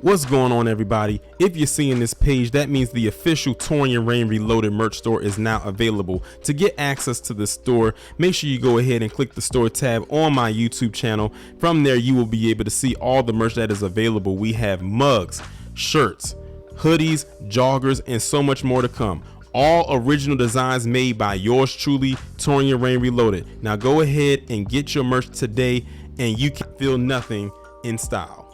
What's going on, everybody? If you're seeing this page, that means the official Torian Rain Reloaded merch store is now available. To get access to the store, make sure you go ahead and click the store tab on my YouTube channel. From there, you will be able to see all the merch that is available. We have mugs, shirts, hoodies, joggers, and so much more to come. All original designs made by yours truly, Torian Rain Reloaded. Now go ahead and get your merch today, and you can feel nothing in style.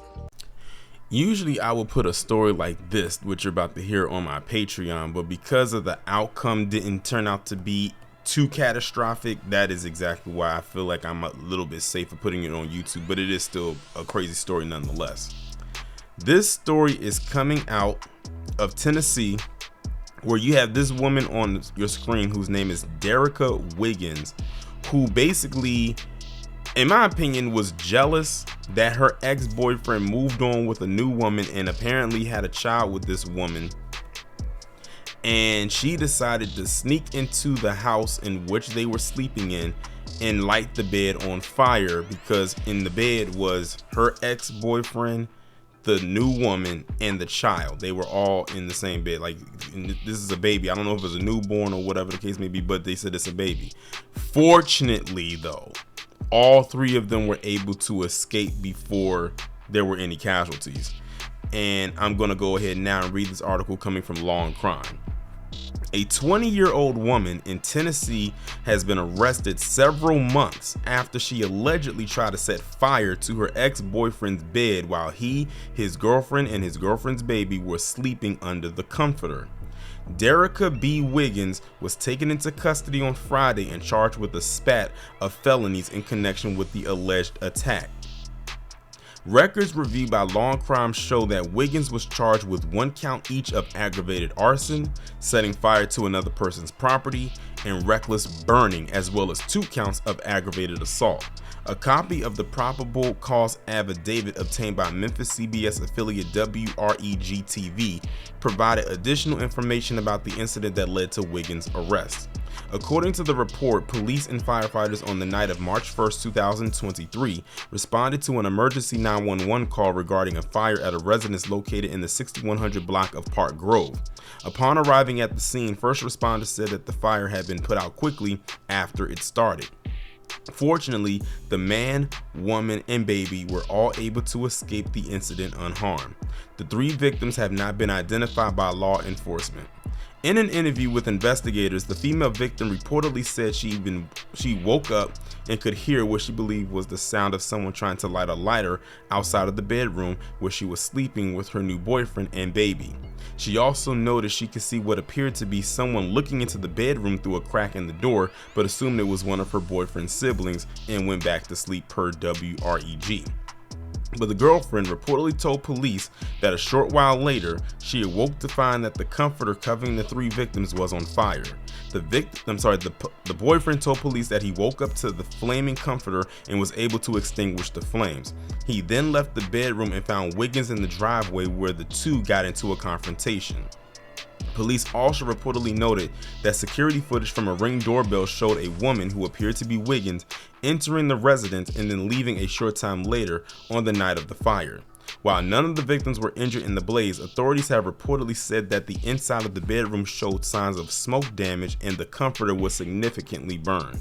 Usually I will put a story like this, which you're about to hear, on my Patreon, but because of the outcome didn't turn out to be too catastrophic, that is exactly why I feel like I'm a little bit safer putting it on YouTube, but it is still a crazy story nonetheless. This story is coming out of Tennessee, where you have this woman on your screen whose name is Derica Wiggins, who basically, in my opinion, was jealous that her ex-boyfriend moved on with a new woman and apparently had a child with this woman, and she decided to sneak into the house in which they were sleeping in and light the bed on fire, because in the bed was her ex-boyfriend, the new woman, and the child. They were all in the same bed. Like, this is a baby. I don't know if it's a newborn or whatever the case may be, but they said it's a baby. Fortunately though, all three of them were able to escape before there were any casualties. And I'm gonna go ahead now and read this article coming from Law and Crime. A 20-year-old woman in Tennessee has been arrested several months after she allegedly tried to set fire to her ex-boyfriend's bed while he, his girlfriend, and his girlfriend's baby were sleeping under the comforter. Derica B. Wiggins was taken into custody on Friday and charged with a spat of felonies in connection with the alleged attack. Records reviewed by Law and Crime show that Wiggins was charged with 1 count each of aggravated arson, setting fire to another person's property, and reckless burning, as well as 2 counts of aggravated assault. A copy of the probable cause affidavit obtained by Memphis CBS affiliate WREG-TV provided additional information about the incident that led to Wiggins' arrest. According to the report, police and firefighters on the night of March 1st, 2023 responded to an emergency 911 call regarding a fire at a residence located in the 6100 block of Park Grove. Upon arriving at the scene, first responders said that the fire had been put out quickly after it started. Fortunately, the man, woman, and baby were all able to escape the incident unharmed. The 3 victims have not been identified by law enforcement. In an interview with investigators, the female victim reportedly said she woke up and could hear what she believed was the sound of someone trying to light a lighter outside of the bedroom where she was sleeping with her new boyfriend and baby. She also noticed she could see what appeared to be someone looking into the bedroom through a crack in the door, but assumed it was one of her boyfriend's siblings and went back to sleep, per WREG. But the girlfriend reportedly told police that a short while later, she awoke to find that the comforter covering the 3 victims was on fire. The boyfriend told police that he woke up to the flaming comforter and was able to extinguish the flames. He then left the bedroom and found Wiggins in the driveway, where the two got into a confrontation. Police also reportedly noted that security footage from a Ring doorbell showed a woman who appeared to be Wiggins entering the residence and then leaving a short time later on the night of the fire. While none of the victims were injured in the blaze, authorities have reportedly said that the inside of the bedroom showed signs of smoke damage and the comforter was significantly burned.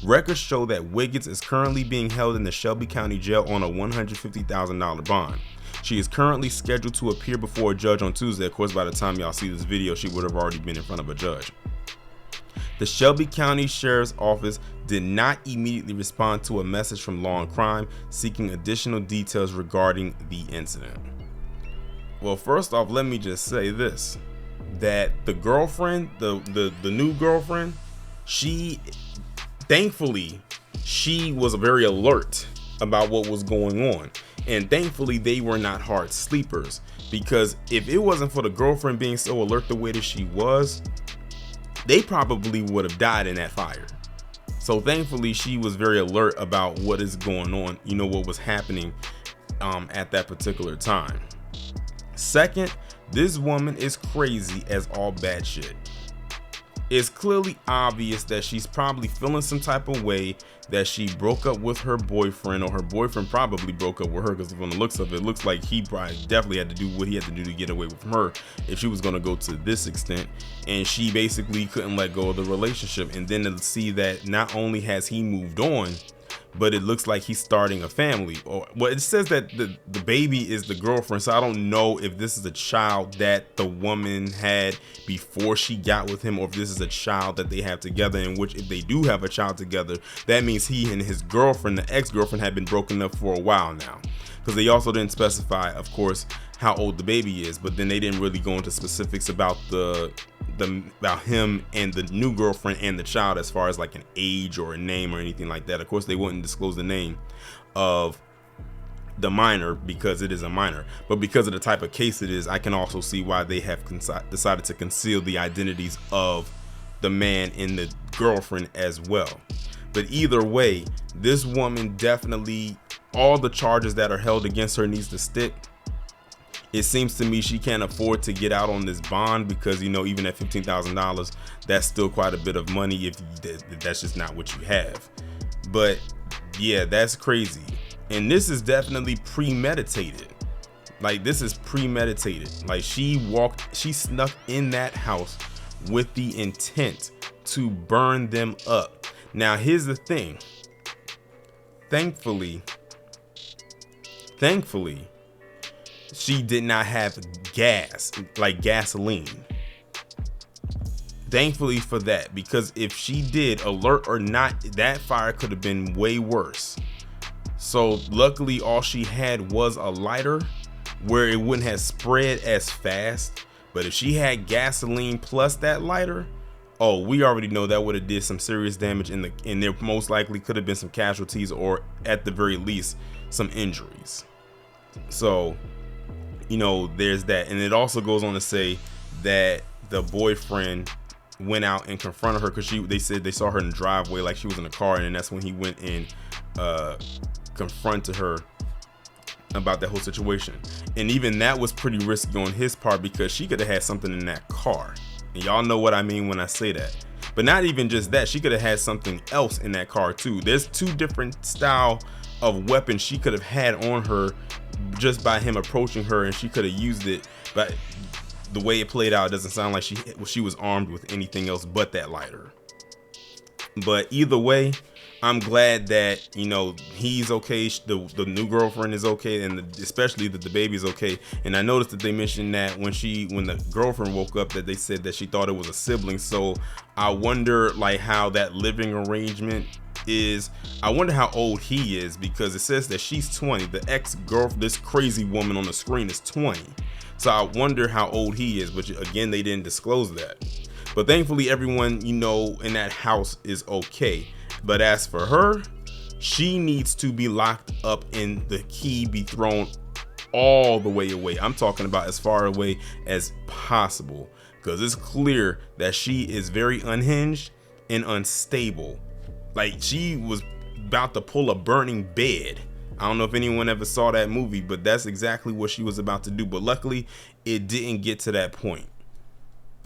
Records show that Wiggins is currently being held in the Shelby County Jail on a $150,000 bond. She is currently scheduled to appear before a judge on Tuesday. Of course, by the time y'all see this video, she would have already been in front of a judge. The Shelby County Sheriff's Office did not immediately respond to a message from Law and Crime seeking additional details regarding the incident. Well, first off, let me just say this, that the girlfriend, the new girlfriend, thankfully she was very alert about what was going on, and thankfully they were not hard sleepers, because if it wasn't for the girlfriend being so alert the way that she was, they probably would have died in that fire. So thankfully she was very alert about what is going on, what was happening at that particular time. Second, this woman is crazy as all bad shit. it's clearly obvious that she's probably feeling some type of way, that she broke up with her boyfriend, or her boyfriend probably broke up with her, because from the looks of it, it looks like he probably definitely had to do what he had to do to get away from her if she was going to go to this extent. And she basically couldn't let go of the relationship. And then to see that not only has he moved on, but it looks like he's starting a family. Or well, it says that the baby is the girlfriend, so I don't know if this is a child that the woman had before she got with him, or if this is a child that they have together, in which if they do have a child together, that means he and his girlfriend, the ex-girlfriend, have been broken up for a while now. Because they also didn't specify, of course, how old the baby is, but then they didn't really go into specifics about about him and the new girlfriend and the child, as far as like an age or a name or anything like that. Of course, they wouldn't disclose the name of the minor because it is a minor, but because of the type of case it is, I can also see why they have decided to conceal the identities of the man and the girlfriend as well. But either way, this woman definitely, all the charges that are held against her needs to stick. It seems to me she can't afford to get out on this bond, because, you know, even at $15,000, that's still quite a bit of money if that's just not what you have. But yeah, that's crazy. And this is definitely premeditated. Like, this is premeditated. Like, she snuck in that house with the intent to burn them up. Now, here's the thing. Thankfully, she did not have gas, like gasoline. Thankfully for that, because if she did, alert or not, that fire could have been way worse. So luckily all she had was a lighter, where it wouldn't have spread as fast. But if she had gasoline plus that lighter, oh, we already know that would have did some serious damage, and there most likely could have been some casualties, or at the very least some injuries. So, you know, there's that. And it also goes on to say that the boyfriend went out and confronted her, because they said they saw her in the driveway like she was in a car, and then that's when he went and confronted her about that whole situation. And even that was pretty risky on his part, because she could have had something in that car, and y'all know what I mean when I say that. But not even just that, she could have had something else in that car too. There's two different style of weapons she could have had on her just by him approaching her, and she could have used it. But the way it played out, it doesn't sound like she was armed with anything else but that lighter. But either way, I'm glad that, you know, he's okay, the new girlfriend is okay, and especially that the baby's okay. And I noticed that they mentioned that when the girlfriend woke up, that they said that she thought it was a sibling. So I wonder, like, how that living arrangement is. I wonder how old he is, because it says that she's 20. The ex-girlfriend, this crazy woman on the screen, is 20. So I wonder how old he is, but again, they didn't disclose that. But thankfully everyone, you know, in that house is okay. But as for her, she needs to be locked up and the key be thrown all the way away. I'm talking about as far away as possible, because it's clear that she is very unhinged and unstable. Like, she was about to pull a burning bed. I don't know if anyone ever saw that movie, but that's exactly what she was about to do. But luckily, it didn't get to that point.